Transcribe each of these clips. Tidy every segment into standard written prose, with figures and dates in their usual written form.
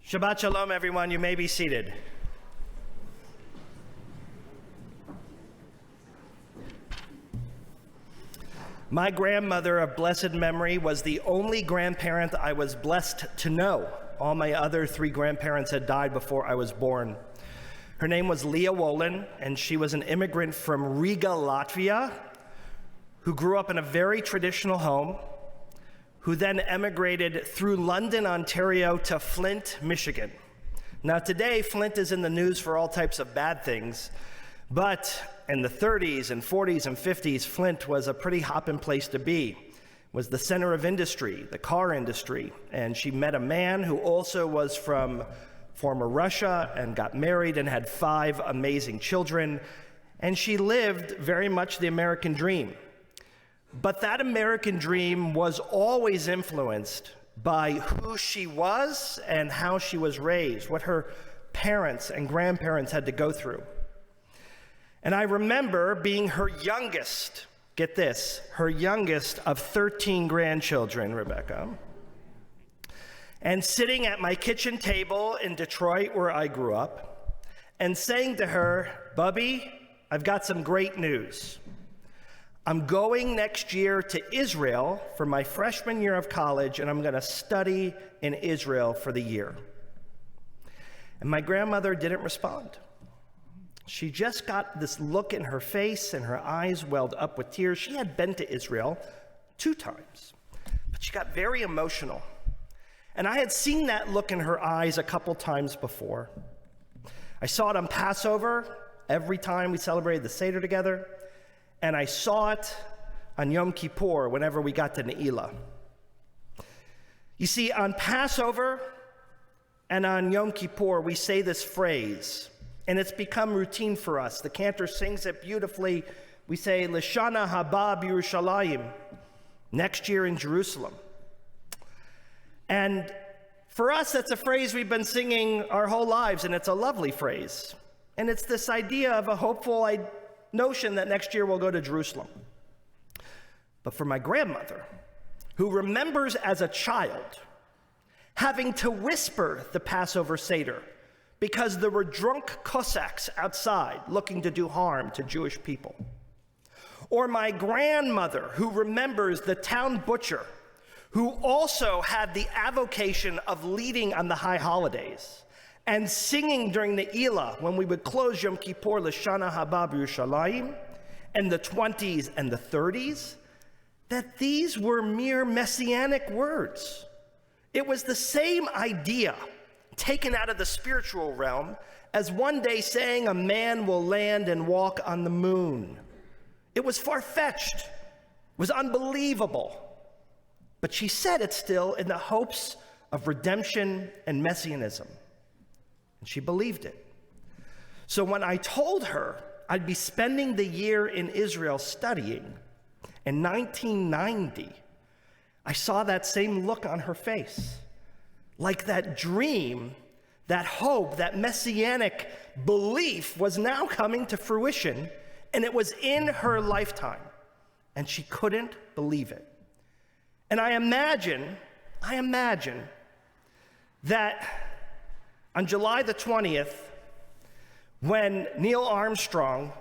Shabbat Shalom, everyone. You may be seated. My grandmother of blessed memory was the only grandparent I was blessed to know. All my other three grandparents had died before I was born. Her name was Leah Wolin, and she was an immigrant from Riga, Latvia, who grew up in a very traditional home, who then emigrated through London, Ontario to Flint, Michigan. Now today, Flint is in the news for all types of bad things, but in the 30s and 40s and 50s, Flint was a pretty hopping place to be. It was the center of industry, the car industry, and she met a man who also was from former Russia and got married and had 5 amazing children, and she lived very much the American dream. But that American dream was always influenced by who she was and how she was raised, what her parents and grandparents had to go through. And I remember being her youngest, get this, her youngest of 13 grandchildren, Rebecca, and sitting at my kitchen table in Detroit, where I grew up, and saying to her, "Bubby, I've got some great news. I'm going next year to Israel for my freshman year of college, and I'm going to study in Israel for the year." And my grandmother didn't respond. She just got this look in her face, and her eyes welled up with tears. She had been to Israel 2 times, but she got very emotional. And I had seen that look in her eyes a couple times before. I saw it on Passover every time we celebrated the Seder together. And I saw it on Yom Kippur whenever we got to Ne'ilah. You see, on Passover and on Yom Kippur, we say this phrase, and it's become routine for us. The cantor sings it beautifully. We say, L'shana haba b'Yerushalayim, next year in Jerusalem. And for us, that's a phrase we've been singing our whole lives, and it's a lovely phrase. And it's this idea of a hopeful notion that next year we'll go to Jerusalem. But for my grandmother, who remembers as a child having to whisper the Passover Seder because there were drunk Cossacks outside looking to do harm to Jewish people, or my grandmother, who remembers the town butcher, who also had the avocation of leading on the high holidays and singing during the Ne'ilah when we would close Yom Kippur, L'shana haba b'Yerushalayim, and the 20s and the 30s, that these were mere messianic words. It was the same idea taken out of the spiritual realm as one day saying a man will land and walk on the moon. It was far-fetched, it was unbelievable. But she said it still in the hopes of redemption and messianism. And she believed it. So when I told her I'd be spending the year in Israel studying in 1990, I saw that same look on her face. Like that dream, that hope, that messianic belief was now coming to fruition, and it was in her lifetime. And she couldn't believe it. And I imagine that on July the 20th, when Neil Armstrong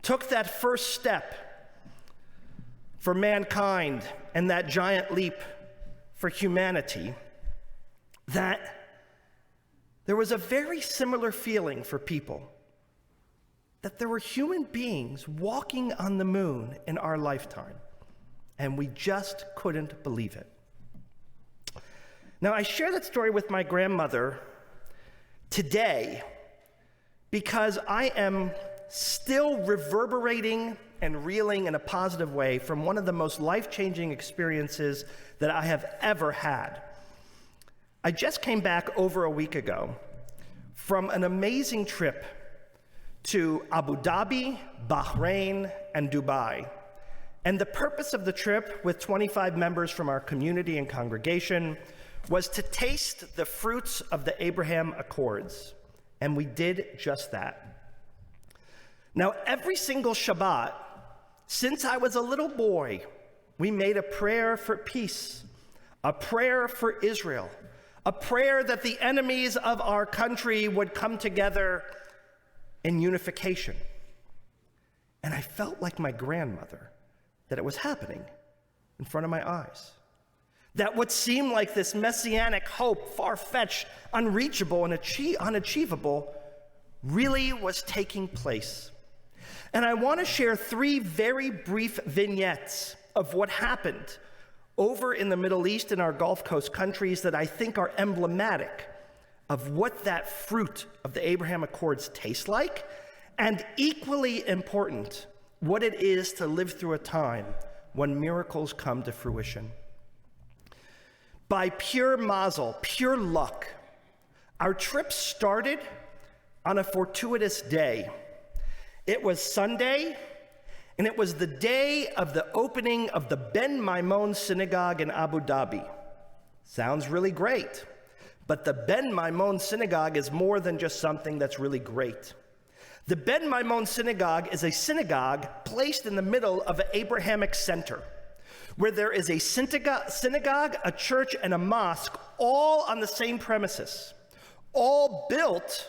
took that first step for mankind and that giant leap for humanity, that there was a very similar feeling for people, that there were human beings walking on the moon in our lifetime, and we just couldn't believe it. Now, I share that story with my grandmother today because I am still reverberating and reeling in a positive way from one of the most life-changing experiences that I have ever had. I just came back over a week ago from an amazing trip to Abu Dhabi, Bahrain, and Dubai. And the purpose of the trip, with 25 members from our community and congregation, was to taste the fruits of the Abraham Accords. And we did just that. Now, every single Shabbat, since I was a little boy, we made a prayer for peace, a prayer for Israel, a prayer that the enemies of our country would come together in unification. And I felt like my grandmother, that it was happening in front of my eyes. That what seemed like this messianic hope, far-fetched, unreachable, and unachievable, really was taking place. And I want to share 3 very brief vignettes of what happened over in the Middle East and our Gulf Coast countries that I think are emblematic of what that fruit of the Abraham Accords tastes like, and equally important, what it is to live through a time when miracles come to fruition. By pure mazel, pure luck, our trip started on a fortuitous day. It was Sunday, and it was the day of the opening of the Ben Maimon Synagogue in Abu Dhabi. Sounds really great, but the Ben Maimon Synagogue is more than just something that's really great. The Ben Maimon Synagogue is a synagogue placed in the middle of an Abrahamic center, where there is a synagogue, a church, and a mosque, all on the same premises, all built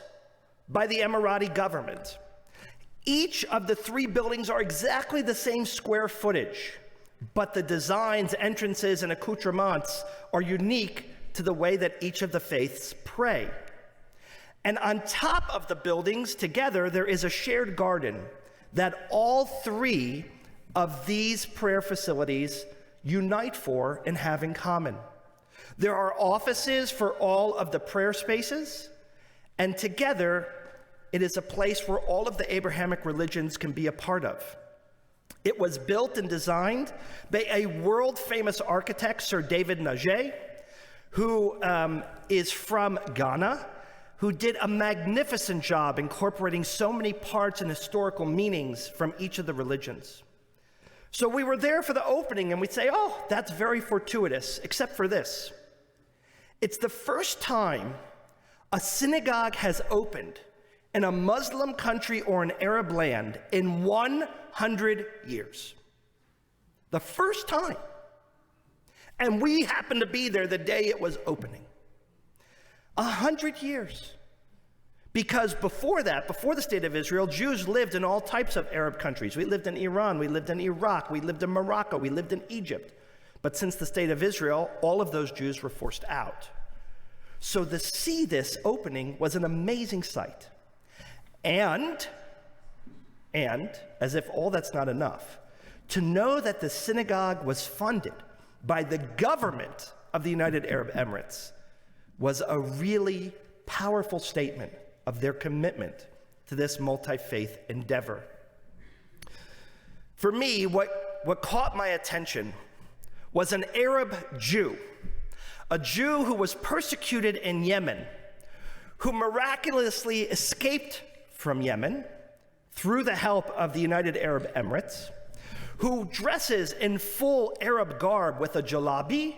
by the Emirati government. Each of the 3 buildings are exactly the same square footage, but the designs, entrances, and accoutrements are unique to the way that each of the faiths pray. And on top of the buildings, together, there is a shared garden that all 3 of these prayer facilities unite for and have in common. There are offices for all of the prayer spaces, and together, it is a place where all of the Abrahamic religions can be a part of. It was built and designed by a world-famous architect, Sir David-Seth, who is from Ghana, who did a magnificent job incorporating so many parts and historical meanings from each of the religions. So we were there for the opening, and we'd say, oh, that's very fortuitous, except for this. It's the first time a synagogue has opened in a Muslim country or an Arab land in 100 years. The first time. And we happened to be there the day it was opening. 100 years. Because before that, before the state of Israel, Jews lived in all types of Arab countries. We lived in Iran, we lived in Iraq, we lived in Morocco, we lived in Egypt. But since the state of Israel, all of those Jews were forced out. So to see this opening was an amazing sight. And as if all that's not enough, to know that the synagogue was funded by the government of the United Arab Emirates was a really powerful statement of their commitment to this multi-faith endeavor. For me, what caught my attention was an Arab Jew, a Jew who was persecuted in Yemen, who miraculously escaped from Yemen through the help of the United Arab Emirates, who dresses in full Arab garb with a jalabi,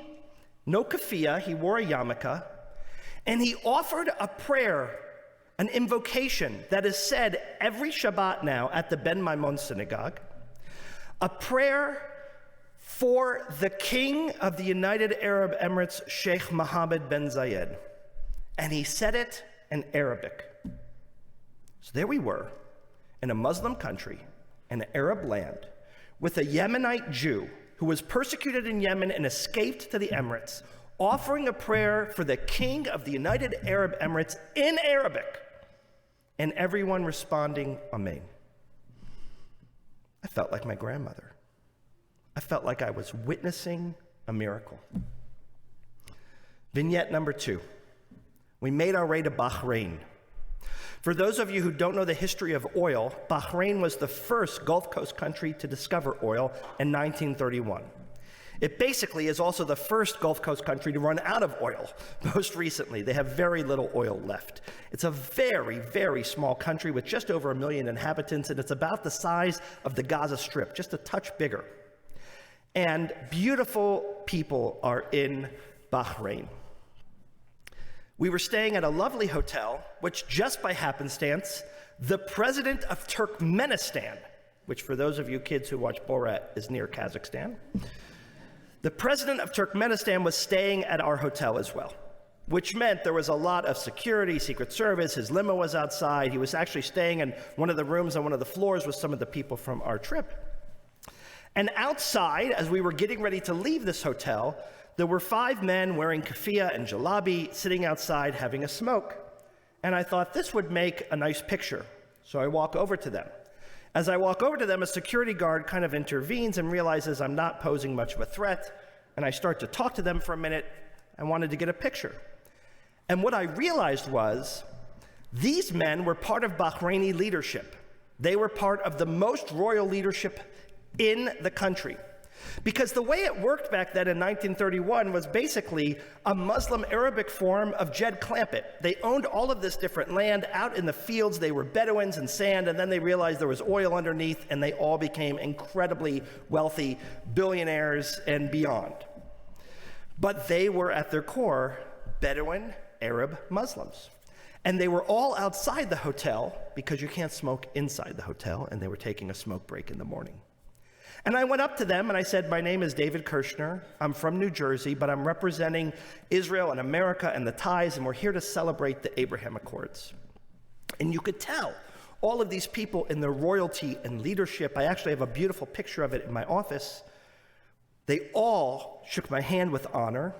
no keffiyeh, he wore a yarmulke, and he offered a prayer, an invocation that is said every Shabbat now at the Ben Maimon Synagogue, a prayer for the King of the United Arab Emirates, Sheikh Mohammed bin Zayed. And he said it in Arabic. So there we were, in a Muslim country, in an Arab land, with a Yemenite Jew who was persecuted in Yemen and escaped to the Emirates, offering a prayer for the King of the United Arab Emirates in Arabic, and everyone responding, Amen. I felt like my grandmother. I felt like I was witnessing a miracle. Vignette number 2. We made our way to Bahrain. For those of you who don't know the history of oil, Bahrain was the first Gulf Coast country to discover oil in 1931. It basically is also the first Gulf Coast country to run out of oil most recently. They have very little oil left. It's a very, very small country with just over 1 million inhabitants, and it's about the size of the Gaza Strip, just a touch bigger. And beautiful people are in Bahrain. We were staying at a lovely hotel, which just by happenstance, the president of Turkmenistan, which for those of you kids who watch Borat is near Kazakhstan, the president of Turkmenistan was staying at our hotel as well. which meant there was a lot of security, Secret Service. His limo was outside. He was actually staying in one of the rooms on one of the floors with some of the people from our trip. And outside, as we were getting ready to leave this hotel, there were 5 men wearing keffiyeh and jalabi sitting outside having a smoke. And I thought this would make a nice picture. So I walk over to them. As I walk over to them, a security guard kind of intervenes and realizes I'm not posing much of a threat. And I start to talk to them for a minute. I wanted to get a picture. And what I realized was these men were part of Bahraini leadership. They were part of the most royal leadership in the country. Because the way it worked back then in 1931 was basically a Muslim Arabic form of Jed Clampett. They owned all of this different land out in the fields. They were Bedouins and sand, and then they realized there was oil underneath, and they all became incredibly wealthy billionaires and beyond. But they were at their core Bedouin Arab Muslims. And they were all outside the hotel because you can't smoke inside the hotel, and they were taking a smoke break in the morning. And I went up to them and I said, my name is David Kirshner. I'm from New Jersey, but I'm representing Israel and America and the ties, and we're here to celebrate the Abraham Accords. And you could tell all of these people in their royalty and leadership. I actually have a beautiful picture of it in my office. They all shook my hand with honor,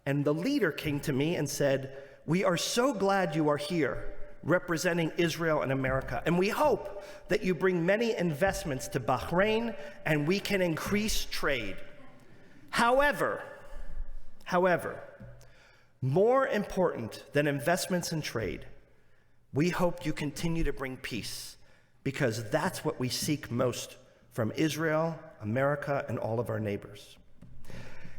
and the leader came to me and said, we are so glad you are here representing Israel and America, and we hope that you bring many investments to Bahrain and we can increase trade. However, more important than investments in trade, we hope you continue to bring peace, because that's what we seek most from Israel, America, and all of our neighbors.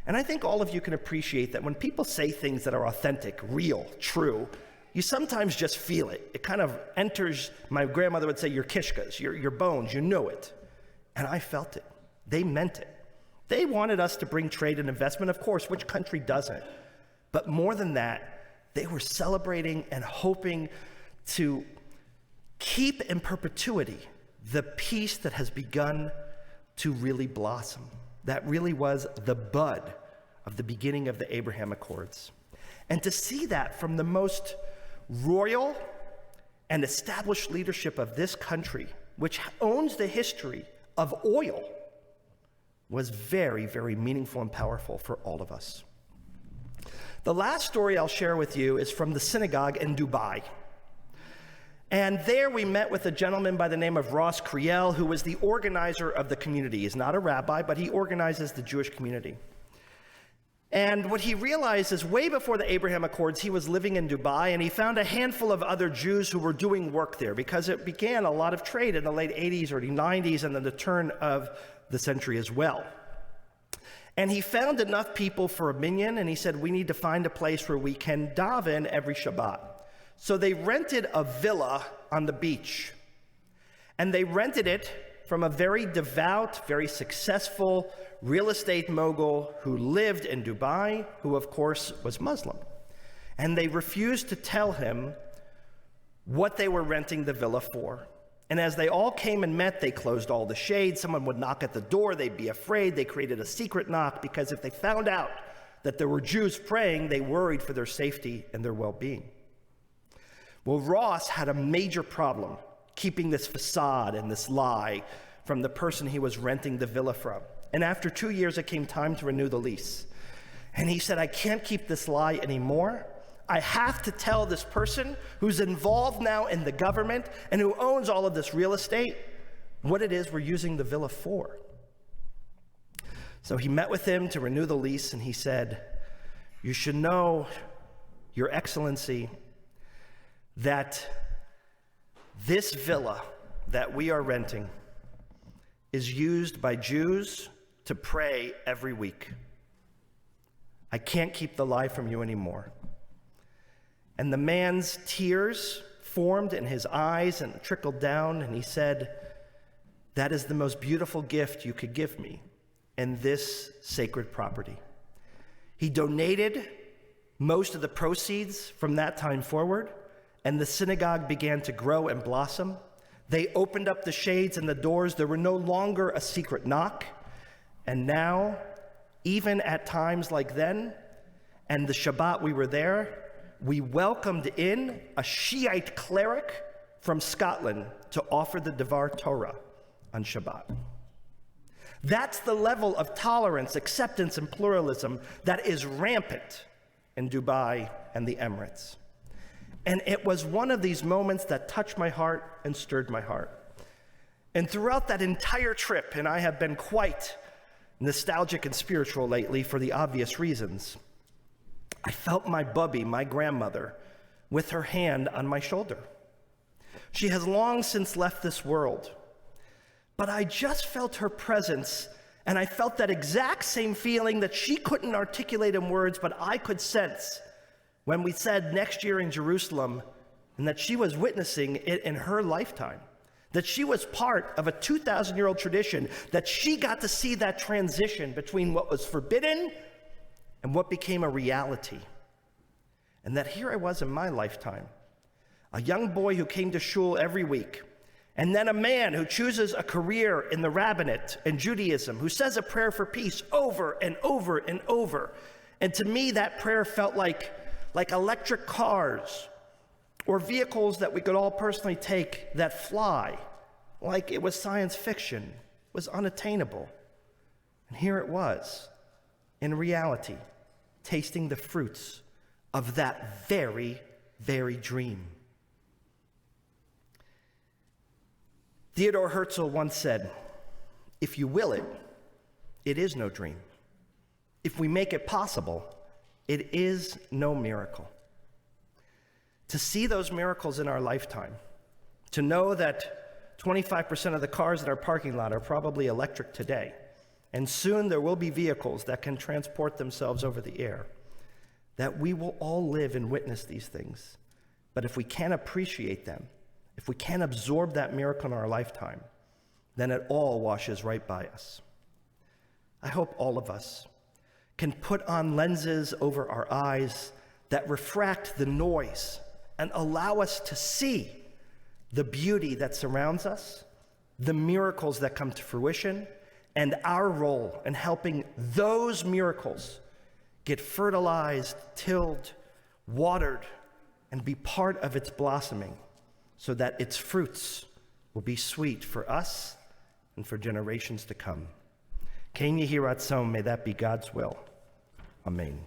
And I think all of you can appreciate that when people say things that are authentic, real, true, you sometimes just feel it. It kind of enters, my grandmother would say, your kishkas, your bones, you know it. And I felt it. They meant it. They wanted us to bring trade and investment, of course, which country doesn't? But more than that, they were celebrating and hoping to keep in perpetuity the peace that has begun to really blossom. That really was the bud of the beginning of the Abraham Accords. And to see that from the most royal and established leadership of this country, which owns the history of oil, was very, very meaningful and powerful for all of us. The last story I'll share with you is from the synagogue in Dubai. And there we met with a gentleman by the name of Ross Kriel, who was the organizer of the community. He's not a rabbi, but he organizes the Jewish community. And what he realized is way before the Abraham Accords, he was living in Dubai, and he found a handful of other Jews who were doing work there, because it began a lot of trade in the late 80s, early 90s, and then the turn of the century as well. And he found enough people for a minyan, and he said, we need to find a place where we can daven every Shabbat. So they rented a villa on the beach, and they rented it from a very devout, very successful real estate mogul who lived in Dubai, who of course was Muslim. And they refused to tell him what they were renting the villa for. And as they all came and met, they closed all the shades. Someone would knock at the door, they'd be afraid. They created a secret knock, because if they found out that there were Jews praying, they worried for their safety and their well-being. Well, Ross had a major problem keeping this facade and this lie from the person he was renting the villa from. And after 2 years, it came time to renew the lease. And he said, I can't keep this lie anymore. I have to tell this person who's involved now in the government and who owns all of this real estate what it is we're using the villa for. So he met with him to renew the lease, and he said, you should know, Your Excellency, that this villa that we are renting is used by Jews to pray every week. I can't keep the lie from you anymore. And the man's tears formed in his eyes and trickled down, and he said, that is the most beautiful gift you could give me in this sacred property. He donated most of the proceeds from that time forward, and the synagogue began to grow and blossom. They opened up the shades and the doors. There were no longer a secret knock. And now, even at times like then, and the Shabbat we were there, we welcomed in a Shiite cleric from Scotland to offer the Devar Torah on Shabbat. That's the level of tolerance, acceptance, and pluralism that is rampant in Dubai and the Emirates. And it was one of these moments that touched my heart and stirred my heart. And throughout that entire trip, and I have been quite nostalgic and spiritual lately for the obvious reasons, I felt my bubby, my grandmother, with her hand on my shoulder. She has long since left this world, but I just felt her presence, and I felt that exact same feeling that she couldn't articulate in words, but I could sense when we said next year in Jerusalem, and that she was witnessing it in her lifetime, that she was part of a 2,000-year-old tradition, that she got to see that transition between what was forbidden and what became a reality. And that here I was in my lifetime, a young boy who came to shul every week, and then a man who chooses a career in the rabbinate and Judaism, who says a prayer for peace over and over and over. And to me, that prayer felt like electric cars or vehicles that we could all personally take that fly, like it was science fiction, was unattainable. And here it was, in reality, tasting the fruits of that very, very dream. Theodore Herzl once said, "If you will it, it is no dream. If we make it possible, it is no miracle." To see those miracles in our lifetime, to know that 25% of the cars in our parking lot are probably electric today, and soon there will be vehicles that can transport themselves over the air, that we will all live and witness these things. But if we can't appreciate them, if we can't absorb that miracle in our lifetime, then it all washes right by us. I hope all of us can put on lenses over our eyes that refract the noise and allow us to see the beauty that surrounds us, the miracles that come to fruition, and our role in helping those miracles get fertilized, tilled, watered, and be part of its blossoming, so that its fruits will be sweet for us and for generations to come. Ken Yehi Ratzon, may that be God's will. Amen.